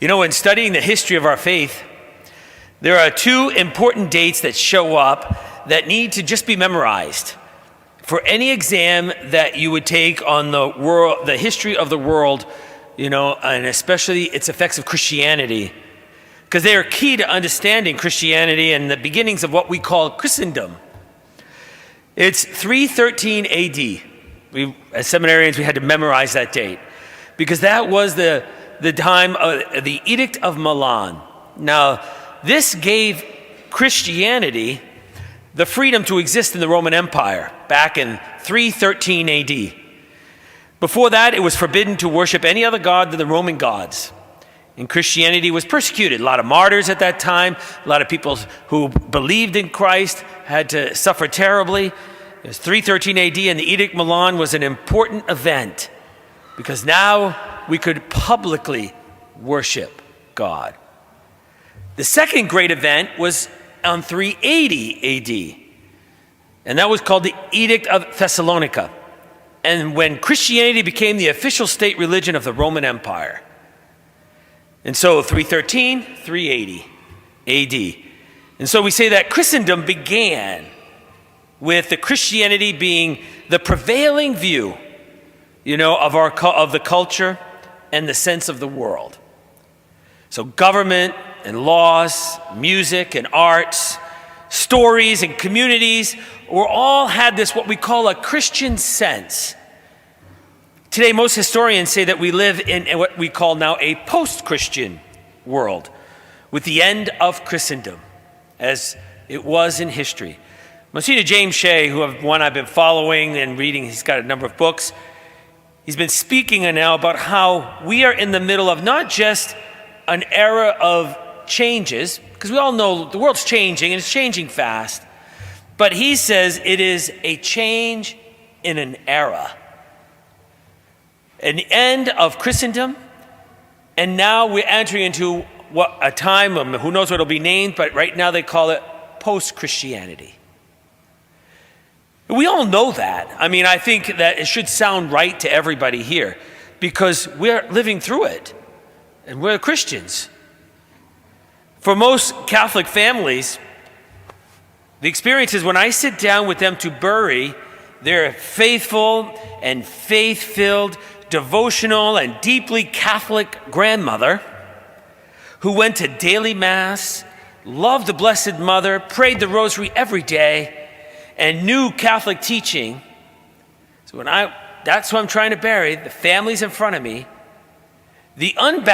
You know, in studying the history of our faith, there are two important dates that show up that need to just be memorized for any exam that you would take on the history of the world, and especially its effects of Christianity, because they are key to understanding Christianity and the beginnings of what we call Christendom. It's 313 AD. As seminarians, we had to memorize that date because that was the time of the Edict of Milan. Now, this gave Christianity the freedom to exist in the Roman Empire back in 313 AD. Before that, it was forbidden to worship any other god than the Roman gods. And Christianity was persecuted. A lot of martyrs at that time. A lot of people who believed in Christ had to suffer terribly. It was 313 AD, and the Edict of Milan was an important event because now we could publicly worship God. The second great event was on 380 AD, and that was called the Edict of Thessalonica, and when Christianity became the official state religion of the Roman Empire. And so 313, 380 AD. And so we say that Christendom began with the Christianity being the prevailing view, of the culture and the sense of the world. So government and laws, music and arts, stories and communities, all had this what we call a Christian sense. Today, most historians say that we live in what we call now a post-Christian world, with the end of Christendom, as it was in history. Monsignor James Shea, one I've been following and reading, he's got a number of books. He's been speaking now about how we are in the middle of not just an era of changes, because we all know the world's changing and it's changing fast, but he says it is a change in an era. An end of Christendom, and now we're entering into a time, who knows what it'll be named, but right now they call it post-Christianity. We all know that. I think that it should sound right to everybody here because we're living through it, and we're Christians. For most Catholic families, the experience is when I sit down with them to bury their faithful and faith-filled, devotional and deeply Catholic grandmother who went to daily mass, loved the Blessed Mother, prayed the rosary every day, and knew Catholic teaching. So that's what I'm trying to bury. The family's in front of me. The unbaptized